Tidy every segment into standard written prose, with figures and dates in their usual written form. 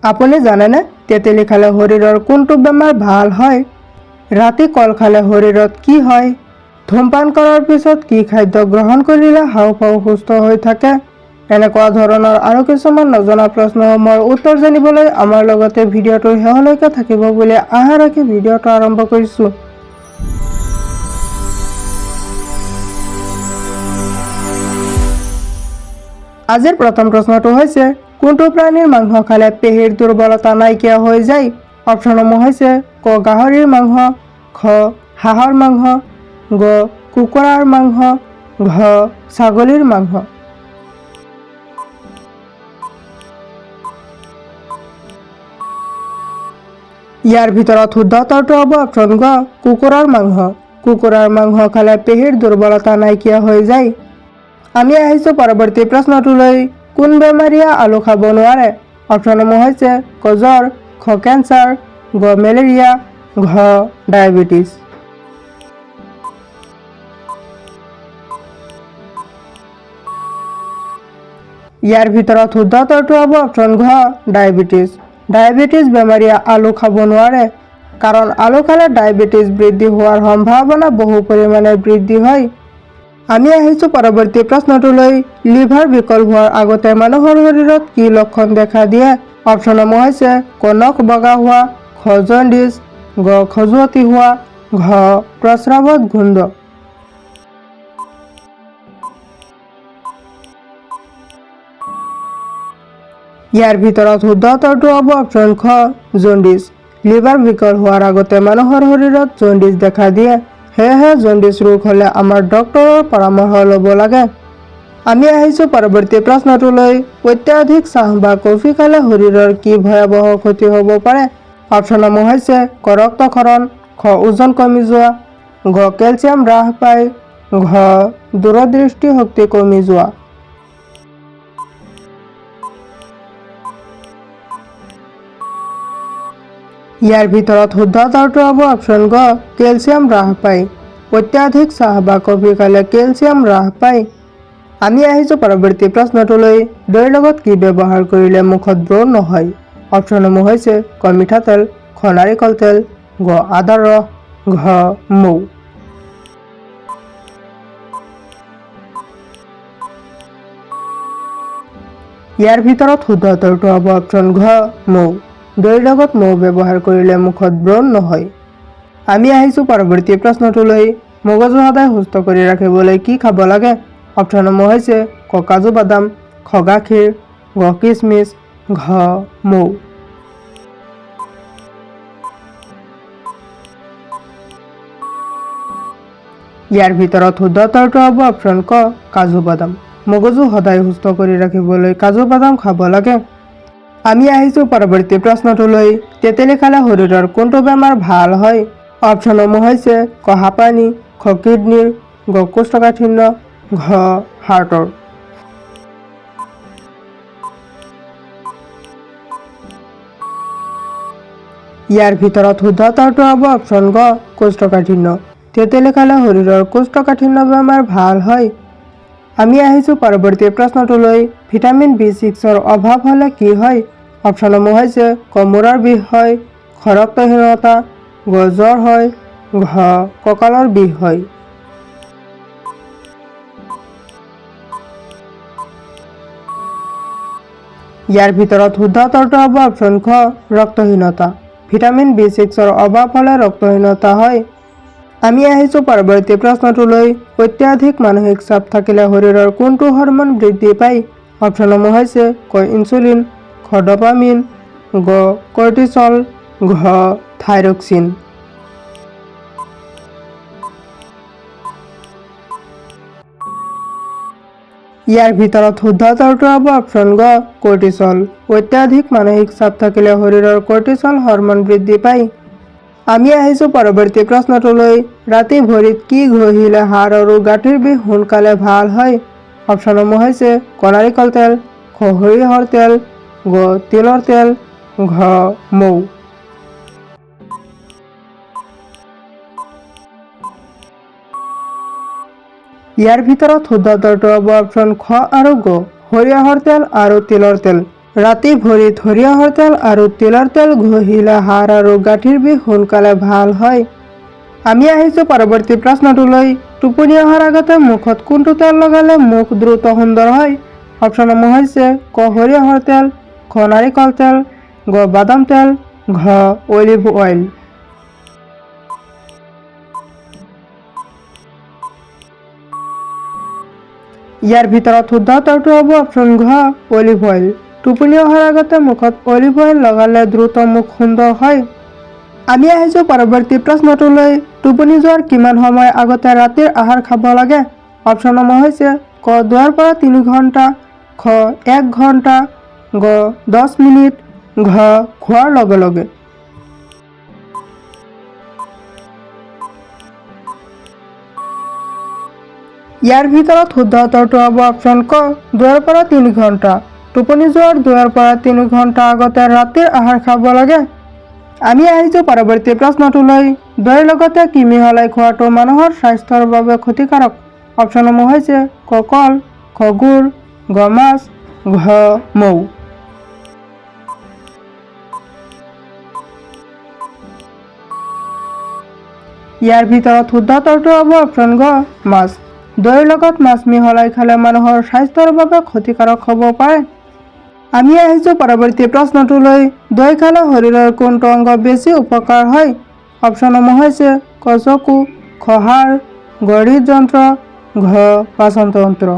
আপুনি জানেনে তেঁতেলী খালে শৰীৰৰ কোনটো বেমাৰ ভাল হয়? ৰাতি কল খালে শৰীৰত কি হয়? ধূমপান কৰাৰ পিছত কি খাদ্য গ্ৰহণ কৰিলে হাঁওফাঁও সুস্থ হৈ থাকে? এনেকুৱা ধৰণৰ আৰু কিছুমান নজনা প্ৰশ্নসমূহৰ উত্তৰ জানিবলৈ আমাৰ লগতে ভিডিঅ'টোৰ শেষলৈকে থাকিব বুলি আশা ৰাখি ভিডিঅ'টো আৰম্ভ কৰিছোঁ। আজিৰ প্ৰথম প্ৰশ্নটো হৈছে, কোনটো প্ৰাণীৰ মাংস খালে পেশীৰ দুৰ্বলতা নাইকিয়া হৈ যায়? অপশ্যনসমূহ হৈছে ক গাহৰিৰ মাংস, খ হাঁহৰ মাংস, গ কুকুৰাৰ মাংস, ঘ ছাগলীৰ মাংস। ইয়াৰ ভিতৰত শুদ্ধ উত্তৰটো হ'ব অপশ্যন গ কুকুৰাৰ মাংস। কুকুৰাৰ মাংস খালে পেশীৰ দুৰ্বলতা নাইকিয়া হৈ যায়। আমি আহিছোঁ পৰৱৰ্তী প্ৰশ্নটোলৈ। কোন বেমাৰীয়ে আলু খাব নোৱাৰে? অপশ্যনসমূহ হৈছে ক জ্বৰ, খ কেঞ্চাৰ, গ মেলেৰিয়া, ঘ ডায়েবেটিছ। ইয়াৰ ভিতৰত শুদ্ধ উত্তৰটো হ'ব অপশ্যন ঘ ডায়েবেটিছ। ডায়েবেটিছ বেমাৰীয়ে আলু খাব নোৱাৰে, কাৰণ আলু খালে ডায়েবেটিছ বৃদ্ধি হোৱাৰ সম্ভাৱনা বহু পৰিমাণে বৃদ্ধি হয়। আমি আহিছোঁ পৰৱৰ্তী প্ৰশ্নটোলৈ। লিভাৰ বিকল হোৱাৰ আগতে মানুহৰ শৰীৰত কি লক্ষণ দেখা দিয়ে? অপশ্যনসমূহ হৈছে ক নখ বগা হোৱা, খ জণ্ডিছ, গ খজুৱতি হোৱা, ঘ প্ৰস্ৰাৱত গোন্ধ। ইয়াৰ ভিতৰত শুদ্ধ উত্তৰটো হ'ব অপশ্যন খ জণ্ডিছ। লিভাৰ বিকল হোৱাৰ আগতে মানুহৰ শৰীৰত জণ্ডিছ দেখা দিয়ে। সেয়েহে জণ্ডিছ ৰোগ হ'লে আমাৰ ডক্তৰৰ পৰামৰ্শ ল'ব লাগে। আমি আহিছোঁ পৰৱৰ্তী প্ৰশ্নটোলৈ। অত্যাধিক চাহ বা কফি খালে শৰীৰৰ কি ভয়াৱহ ক্ষতি হ'ব পাৰে? অপশ্যনসমূহ হৈছে ক ৰক্তক্ষৰণ, খ ওজন কমি যোৱা, গ কেলচিয়াম হ্ৰাস পায়, ঘ দূৰদৃষ্টিশক্তি কমি যোৱা। ইয়াৰ ভিতৰত শুদ্ধ উত্তৰটো হ'ব অপশ্যন গ কেলচিয়াম হ্ৰাস পায়। অত্যাধিক চাহ বা কফি খালে কেলচিয়াম হ্ৰাস পায়। আমি আহিছোঁ পৰৱৰ্তী প্ৰশ্নটোলৈ। দৈৰ লগত কি ব্যৱহাৰ কৰিলে মুখত ব্ৰণ নহয়? অপশ্যনসমূহ হৈছে ক মিঠাতেল, খ নাৰিকল তেল, গ আদাৰ ৰস, ঘ মৌ। ইয়াৰ ভিতৰত শুদ্ধ উত্তৰটো হ'ব অপশ্যন ঘ মৌ। দৈৰ লগত মৌ ব্যৱহাৰ কৰিলে মুখত ব্ৰণ নহয়। আমি আহিছোঁ পৰৱৰ্তী প্ৰশ্নটোলৈ। মগজু সদায় সুস্থ কৰি ৰাখিবলৈ কি খাব লাগে? অপশ্যনসমূহ হৈছে ক কাজু বাদাম, খ গাখীৰ, গ কিচমিচ, ঘ মৌ। ইয়াৰ ভিতৰত শুদ্ধ উত্তৰটো হ'ব অপশ্যন ক কাজু বাদাম। মগজু সদায় সুস্থ কৰি ৰাখিবলৈ কাজু বাদাম খাব লাগে। আমি আহিছোঁ পৰৱৰ্তী প্ৰশ্নটোলৈ। তেঁতেলী খালে শৰীৰৰ কোনটো বেমাৰ ভাল হয়? অপশ্যনসমূহ হৈছে ক হাঁপানি, খ কিডনীৰ, গ কোষ্ঠকাঠিন্য, ঘ হাৰ্টৰ। ইয়াৰ ভিতৰত শুদ্ধ উত্তৰটো হ'ব অপশ্যন গ কোষ্ঠকাঠিন্য। তেঁতেলী খালে শৰীৰৰ কোষ্ঠকাঠিন্য বেমাৰ ভাল হয়। আমি আহিছোঁ পৰৱৰ্তী প্ৰশ্নটোলৈ। ভিটামিন B6ৰ অভাৱ হ'লে কি হয়? অপশ্যনসমূহ হৈছে ক মূৰৰ বিষ হয়, খ ৰক্তহীনতা, গ জ্বৰ হয়, ঘ কঁকালৰ বিষ হয়। ইয়াৰ ভিতৰত শুদ্ধ উত্তৰটো হ'ব অপশ্যন খ ৰক্তহীনতা। ভিটামিন B6ৰ অভাৱ হ'লে ৰক্তহীনতা হয়। আমি আহিছোঁ পৰৱৰ্তী প্ৰশ্নটোলৈ। অত্যাধিক মানসিক চাপ থাকিলে শৰীৰৰ কোনটো হৰম'ন বৃদ্ধি পায়? অপশ্যনসমূহ হৈছে ক ইনচুলিন, খ ডপামিন, গ কৰ্টিচল, ঘ থাইৰক্সিন। ইয়াৰ ভিতৰত শুদ্ধ উত্তৰটো হ'ব অপশ্যন গ কৰ্টিচল। অত্যাধিক মানসিক চাপ থাকিলে শৰীৰৰ কৰ্টিচল হৰম'ন বৃদ্ধি পায়। আমি আহিছোঁ পৰৱৰ্তী প্ৰশ্নটোলৈ। ৰাতি ভৰিত কি ঘঁহিলে হাড় আৰু গাঁঠিৰ বিষ সোনকালে ভাল হয়? অপশ্যনসমূহ হৈছে ক নাৰিকল তেল, খ সৰিয়হৰ তেল, গ তিলৰ তেল, ঘ মৌ। ইয়াৰ ভিতৰত শুদ্ধ উত্তৰটো হ'ব অপশ্যন খ আৰু গ সৰিয়হৰ তেল আৰু তিলৰ তেল। ৰাতি ভৰিত সৰিয়হৰ তেল আৰু তিলৰ তেল ঘঁহিলে হাড় আৰু গাঁঠিৰ বিষ সোনকালে ভাল হয়। আমি আহিছোঁ পৰৱৰ্তী প্ৰশ্নটোলৈ। টোপনি অহাৰ আগতে মুখত কোনটো তেল লগালে মুখ দ্ৰুত সুন্দৰ হয়? অপশ্যনসমূহ হৈছে ক সৰিয়হৰ তেল, খ নাৰিকল তেল, গ বাদাম তেল, ঘ অলিভ অইল। ইয়াৰ ভিতৰত শুদ্ধ উত্তৰটো হ'ব অপশ্যন ঘ অলিভ অইল। টোপনি অহাৰ আগতে মুখত অলিভ অইল লগালে দ্ৰুত মুখ সুন্দৰ হয়। আমি আহিছোঁ পৰৱৰ্তী প্ৰশ্নটোলৈ। টোপনি যোৱাৰ কিমান সময় আগতে ৰাতিৰ আহাৰ খাব লাগে? অপশ্যনসমূহ হৈছে ক 2 পৰা 3 ঘণ্টা, খ 1 ঘণ্টা, গ 10 মিনিট, ঘ খোৱাৰ লগে লগে। ইয়াৰ ভিতৰত শুদ্ধ উত্তৰটো হ'ব অপশ্যন ক 2 পৰা 3 ঘণ্টা। টোপনি যোৱাৰ 2 পৰা 3 ঘণ্টা আগতে ৰাতিৰ আহাৰ খাব লাগে। আমি আহিছোঁ পৰৱৰ্তী প্ৰশ্নটোলৈ। দৈৰ লগতে কি মিহলাই খোৱাটো মানুহৰ স্বাস্থ্যৰ বাবে ক্ষতিকাৰক? অপশ্যনসমূহ হৈছে ক কল, খ গুড়, গ মাছ, ঘ মৌ। ইয়াৰ ভিতৰত শুদ্ধ উত্তৰটো হ'ব অপশ্যন গ মাছ। দৈৰ লগত মাছ মিহলাই খালে মানুহৰ স্বাস্থ্যৰ বাবে ক্ষতিকাৰক হ'ব পাৰে। আমি আহিছোঁ পৰৱৰ্তী প্ৰশ্নটোলৈ। দৈ খালে শৰীৰৰ কোনটো অংগ বেছি উপকাৰ হয়? অপশ্যনসমূহ হৈছে ক চকু, খ হাড়, গ হৃদযন্ত্ৰ, ঘ পাচনতন্ত্ৰ।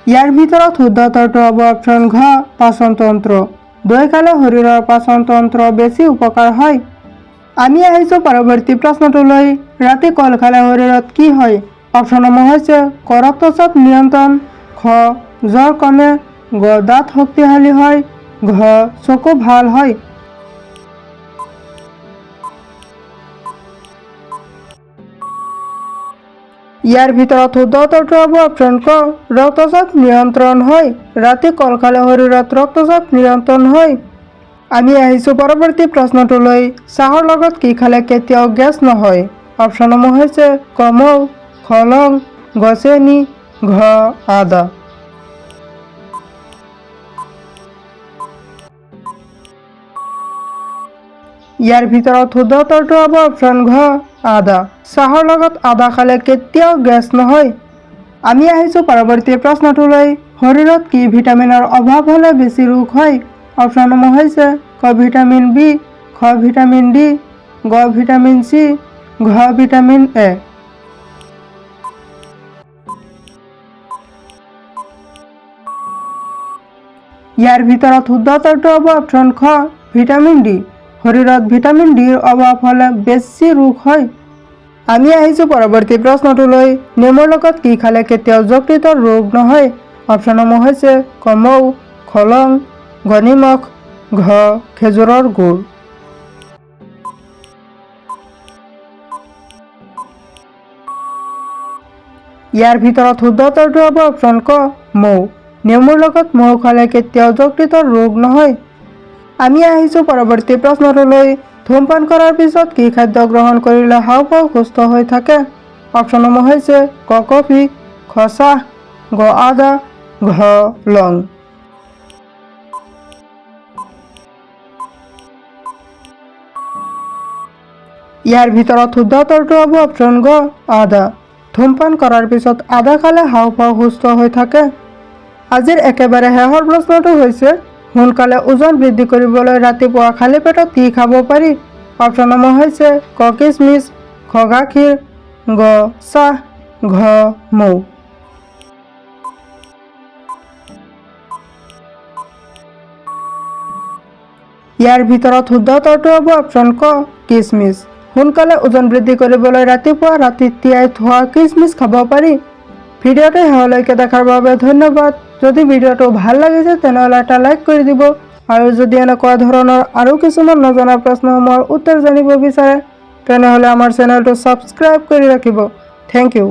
ইয়াৰ ভিতৰত শুদ্ধ উত্তৰটো হ'ব অপশ্যন ঘ পাচনতন্ত্ৰ। দৈ খালে শৰীৰৰ পাচনতন্ত্ৰ বেছি উপকাৰ হয়। আমি আহিছোঁ পৰৱৰ্তী প্ৰশ্নটোলৈ। ৰাতি কল খালে শৰীৰত কি হয়? অপশ্যনসমূহ হৈছে ক ৰক্তচাপ নিয়ন্ত্ৰণ, খ জ্বৰ কমে, গ দাঁত শক্তিশালী হয়, ঘ চকু ভাল হয়। ইয়াৰ ভিতৰত শুদ্ধ উত্তৰটো হ'ব অপশ্যন ক ৰক্তচাপ নিয়ন্ত্ৰণ হয়। ৰাতি কল খালে শৰীৰত ৰক্তচাপ নিয়ন্ত্ৰণ হয়। আমি আহিছোঁ পৰৱৰ্তী প্ৰশ্নটোলৈ। চাহৰ লগত কি খালে কেতিয়াও গেছ নহয়? অপশ্যনসমূহ হৈছে ক মৌ, খ লং, গ চেনি, ঘ আদা। ইয়াৰ ভিতৰত শুদ্ধ উত্তৰটো হ'ব অপশ্যন ঘ আদা। চাহৰ লগত আদা খালে কেতিয়াও গেছ নহয়। আমি আহিছোঁ পৰৱৰ্তী প্ৰশ্নটোলৈ। শৰীৰত কি ভিটামিনৰ অভাৱ হ'লে বেছি ৰোগ হয়? অপশ্যনসমূহ হৈছে ক ভিটামিন বি, খ ভিটামিন ডি, গ ভিটামিন চি, ঘ ভিটামিন এ। ইয়াৰ ভিতৰত শুদ্ধ উত্তৰটো হ'ব অপশ্যন খ ভিটামিন ডি। শৰীৰত ভিটামিন ডিৰ অভাৱ হ'লে বেছি ৰোগ হয়। আমি আহিছোঁ পৰৱৰ্তী প্ৰশ্নটোলৈ। নেমুৰ লগত কি খালে কেতিয়াও যকৃতৰ ৰোগ নহয়? অপশ্যনসমূহ হৈছে ক মৌ, খ লং, গ নিমখ, ঘ খেজুৰৰ গুড়। ইয়াৰ ভিতৰত শুদ্ধ উত্তৰটো হ'ব অপশ্যন ক মৌ। নেমুৰ লগত মৌ খালে কেতিয়াও যকৃতৰ ৰোগ নহয়। আমি আহিছোঁ পৰৱৰ্তী প্ৰশ্নটোলৈ। ধূমপান কৰাৰ পিছত কি খাদ্য গ্ৰহণ কৰিলে হাঁওফাঁও সুস্থ হৈ থাকে? অপশ্যনসমূহ হৈছে ক কফি, খ চাহ, গ আদা, ঘ লং। ইয়াৰ ভিতৰত শুদ্ধ উত্তৰটো হ'ব অপশ্যন গ আদা। ধূমপান কৰাৰ পিছত আদা খালে হাঁওফাঁও সুস্থ হৈ থাকে। আজিৰ একেবাৰে শেষৰ প্ৰশ্নটো হৈছে সোনকালে ওজন বৃদ্ধি কৰিবলৈ ৰাতিপুৱা খালী পেটত কি খাব পাৰি? অপশ্যনসমূহ হৈছে ক কিচমিচ, খ গাখীৰ, গ চাহ, ঘ মৌ। ইয়াৰ ভিতৰত শুদ্ধ উত্তৰটো হ'ব অপশ্যন ক কিচমিচ। সোনকালে ওজন বৃদ্ধি কৰিবলৈ ৰাতিপুৱা ৰাতিত তিয়াই থোৱা কিচমিচ খাব পাৰি। ভিডিঅ'টো শেষলৈকে দেখাৰ বাবে ধন্যবাদ। যদি ভিডিঅ'টো ভাল লাগিছে তেনেহ'লে এটা লাইক কৰি দিব আৰু যদি এনেকুৱা ধৰণৰ আৰু কিছুমান নজনা প্ৰশ্নসমূহৰ উত্তৰ জানিব বিচাৰে তেনেহ'লে আমাৰ চেনেলটো ছাবস্ক্ৰাইব কৰি ৰাখিব। Thank U.